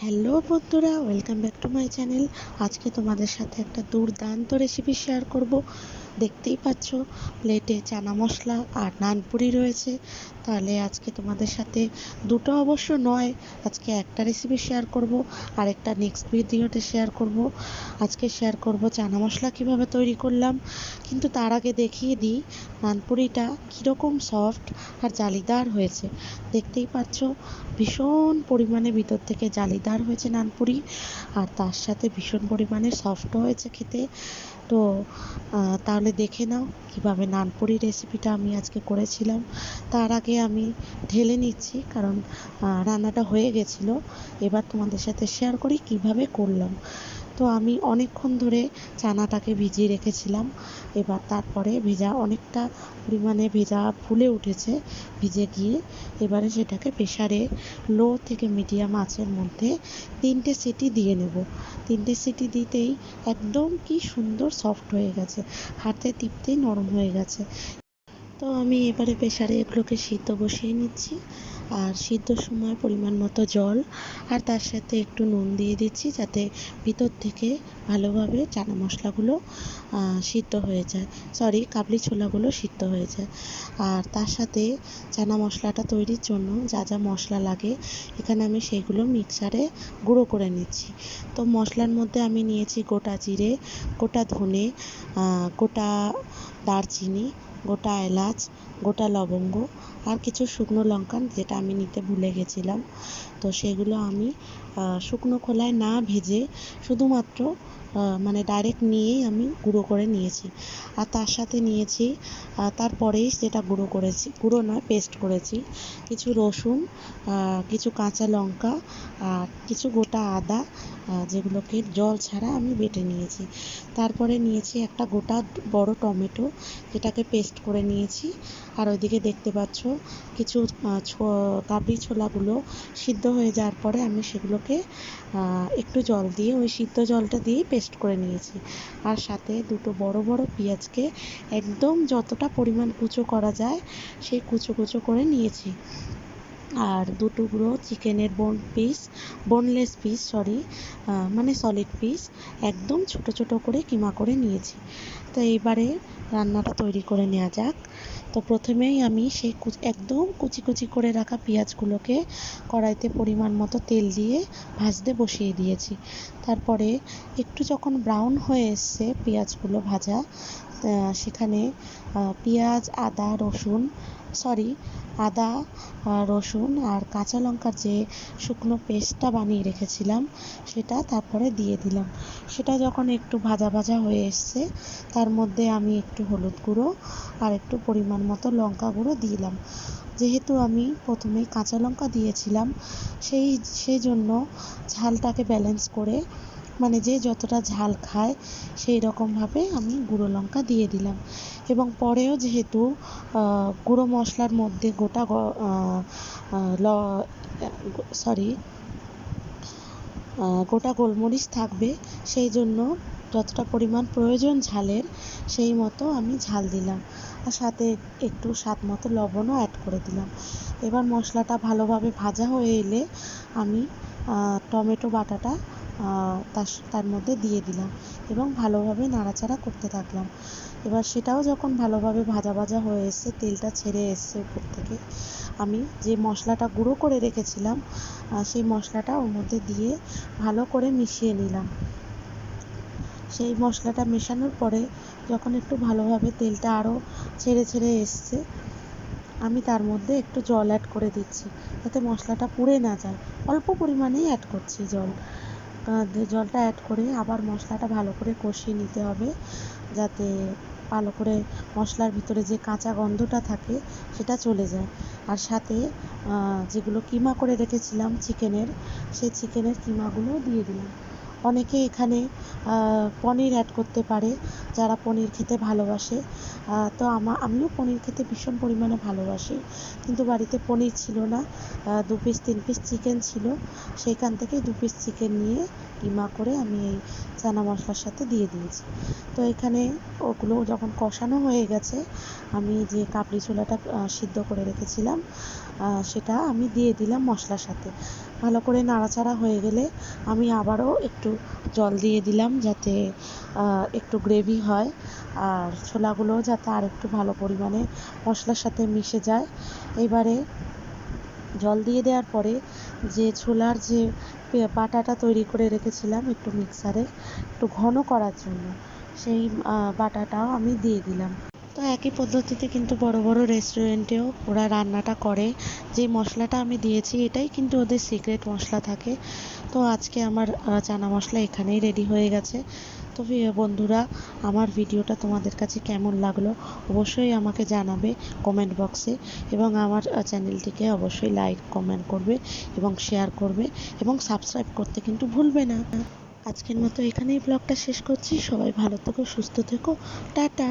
Hello বন্ধুরা, welcome back to my channel. আজকে তোমাদের সাথে একটা দুর্দান্ত রেসিপি শেয়ার করব। দেখতেই পাচ্ছ প্লেটে চানা মশলা আর নানপুরি রয়েছে। তাহলে আজকে তোমাদের সাথে দুটো অবশ্য নয়, আজকে একটা রেসিপি শেয়ার করব আর একটা নেক্সট ভিডিওতে শেয়ার করব। আজকে শেয়ার করব চানা মশলা কিভাবে তৈরি করলাম, কিন্তু তার আগে দেখিয়ে দিই নানপুরিটা কীরকম সফট আর জালিদার হয়েছে। দেখতেই পাচ্ছ ভীষণ পরিমাণে ভিতর থেকে জালিদার হয়েছে নানপুরি, আর তার সাথে ভীষণ পরিমাণে সফটও হয়েছে খেতে। তো তাহলে দেখে নাও কীভাবে নানপুরি রেসিপিটা আমি আজকে করেছিলাম। তার আগে আমি ঢেলে নিচ্ছি, কারণ রান্নাটা হয়ে গেছিলো। এবার তোমাদের সাথে শেয়ার করি কিভাবে করলাম। তো আমি অনেকক্ষণ ধরে চানাটাকে ভিজিয়ে রেখেছিলাম। এবার তারপরে অনেকটা পরিমাণে ভেজা ফুলে উঠেছে ভিজে গিয়ে। এবারে সেটাকে প্রেসারে লো থেকে মিডিয়াম আঁচের মধ্যে 3টে সিটি দিয়ে নেব। 3টে সিটি দিতেই একদম কি সুন্দর সফট হয়ে গেছে, হাতে টিপতেই নরম হয়ে গেছে। তো আমি এবারে প্রেসারে এগুলোকে সিদ্ধ বসিয়ে নিচ্ছি, আর সিদ্ধর সময় পরিমাণ মতো জল আর তার সাথে একটু নুন দিয়ে দিচ্ছি, যাতে ভিতর থেকে ভালোভাবে চানা মশলাগুলো সিদ্ধ হয়ে যায়, কাবলি ছোলাগুলো সিদ্ধ হয়ে যায়। আর তার সাথে চানা মশলাটা তৈরির জন্য যা যা মশলা লাগে এখানে আমি সেইগুলো মিক্সারে গুঁড়ো করে নিচ্ছি। তো মশলার মধ্যে আমি নিয়েছি গোটা জিরে, গোটা ধনে, গোটা দারচিনি, গোটা এলাচ, গোটা লবঙ্গ আর কিছু শুকনো লঙ্কা, যেটা আমি নিতে ভুলে গেছিলাম। তো সেগুলো আমি শুকনো খোলায় না ভেজে শুধুমাত্র মানে ডাইরেক্ট নিয়েই আমি গুঁড়ো করে নিয়েছি। আর তার সাথে নিয়েছি তারপরেই যেটা গুঁড়ো নয় পেস্ট করেছি, কিছু রসুন, কিছু কাঁচা লঙ্কা আর কিছু গোটা আদা, যেগুলোকে জল ছাড়া আমি বেটে নিয়েছি। তারপরে নিয়েছি একটা গোটা বড় টমেটো, যেটাকে পেস্ট করে নিয়েছি। আর ওইদিকে দেখতে পাচ্ছ কিছু কাবলি ছোলাগুলো সিদ্ধ হয়ে যাওয়ার পরে আমি সেগুলোকে একটু জল দিয়ে, ওই সিদ্ধ জলটা দিয়ে পেস্ট করে নিয়েছি। আর সাথে দুটো বড় বড় পেঁয়াজকে একদম যতটা পরিমাণ কুচো করা যায় সেই কুচো করে নিয়েছি। আর দুটুকরো চিকেনের বোনলেস পিস মানে সলিড পিস একদম ছোট ছোট করে কিমা করে নিয়েছি। তো এইবারে রান্নাটা তৈরি করে নেওয়া যাক। তো প্রথমেই আমি সেই একদম কুচি করে রাখা পেঁয়াজগুলোকে কড়াইতে পরিমাণ মতো তেল দিয়ে ভাজতে বসিয়ে দিয়েছি। তারপরে একটু যখন ব্রাউন হয়ে এসছে পেঁয়াজগুলো ভাজা, সেখানে পেঁয়াজ, আদা, রসুন আর কাঁচা লঙ্কার যে শুকনো পেস্টটা বানিয়ে রেখেছিলাম সেটা তারপরে দিয়ে দিলাম। সেটা যখন একটু ভাজা হয়ে এসছে, তার মধ্যে আমি একটু হলুদ গুঁড়ো আর একটু পরিমাণ মতো লঙ্কা গুঁড়ো দিলাম। যেহেতু আমি প্রথমেই কাঁচা লঙ্কা দিয়েছিলাম, সেই জন্য ঝালটাকে ব্যালেন্স করে, মানে যে যতটা ঝাল খায় সেই রকমভাবে আমি গুঁড়ো লঙ্কা দিয়ে দিলাম। এবং পরেও যেহেতু গুঁড়ো মশলার মধ্যে গোটা গোলমরিচ থাকবে, সেই জন্য যতটা পরিমাণ প্রয়োজন ঝালের সেই মতো আমি ঝাল দিলাম। আর সাথে একটু স্বাদ মতো লবণও অ্যাড করে দিলাম। এবার মশলাটা ভালোভাবে ভাজা হয়ে এলে আমি টমেটো বাটাটা তার মধ্যে দিয়ে দিলাম এবং ভালোভাবে নাড়াচাড়া করতে থাকলাম। এবার সেটাও যখন ভালোভাবে ভাজা হয়ে এসছে, তেলটা ছেড়ে এসছে উপর থেকে, আমি যে মশলাটা গুঁড়ো করে রেখেছিলাম সেই মশলাটা ওর মধ্যে দিয়ে ভালো করে মিশিয়ে নিলাম। সেই মশলাটা মেশানোর পরে যখন একটু ভালোভাবে তেলটা আরও ছেড়ে এসছে, আমি তার মধ্যে একটু জল অ্যাড করে দিচ্ছি, যাতে মশলাটা পুড়ে না যায়। অল্প পরিমাণেই অ্যাড করছি জলটা অ্যাড করে আবার মশলাটা ভালো করে কষিয়ে নিতে হবে, যাতে ভালো করে মশলার ভিতরে যে কাঁচা গন্ধটা থাকে সেটা চলে যায়। আর সাথে যেগুলো কিমা করে রেখেছিলাম সেই চিকেনের কিমাগুলোও দিয়ে দিলাম। অনেকে এখানে পনির অ্যাড করতে পারে, যারা পনির খেতে ভালোবাসে। তো আমিও পনির খেতে ভীষণ পরিমাণে ভালোবাসি, কিন্তু বাড়িতে পনির ছিল না। 2 পিস 3 পিস চিকেন ছিল, সেইখান থেকে 2 পিস চিকেন নিয়ে কিমা করে আমি এই চানা মশলার সাথে দিয়ে দিয়েছি। তো এখানে ওগুলো যখন কষানো হয়ে গেছে, আমি যে কাবলি ছোলাটা সিদ্ধ করে রেখেছিলাম সেটা আমি দিয়ে দিলাম মশলার সাথে। ভালো করে নাড়াচাড়া হয়ে গেলে আমি আবারও একটু জল দিয়ে দিলাম, যাতে একটু গ্রেভি হয় আর ছোলাগুলোও যাতে আর একটু ভালো পরিমাণে মশলার সাথে মিশে যায়। এবারে জল দিয়ে দেওয়ার পরে যে ছোলার যে বাটাটা তৈরি করে রেখেছিলাম একটু মিক্সারে একটু ঘন করার জন্য, সেই বাটাটাও আমি দিয়ে দিলাম। তো একই পদ্ধতিতে কিন্তু বড় বড় রেস্টুরেন্টেও ওরা রান্নাটা করে। যে মশলাটা আমি দিয়েছি এটাই কিন্তু ওদের সিক্রেট মশলা থাকে। তো আজকে আমার চানা মশলা এখানেই রেডি হয়ে গেছে। তো বন্ধুরা, আমার ভিডিওটা তোমাদের কাছে কেমন লাগলো অবশ্যই আমাকে জানাবে কমেন্ট বক্সে, এবং আমার চ্যানেলটিকে অবশ্যই লাইক কমেন্ট করবে এবং শেয়ার করবে এবং সাবস্ক্রাইব করতে কিন্তু ভুলবে না। আজকের মতো এখানেই ব্লগটা শেষ করছি। সবাই ভালো থেকো, সুস্থ থেকো, টাটা।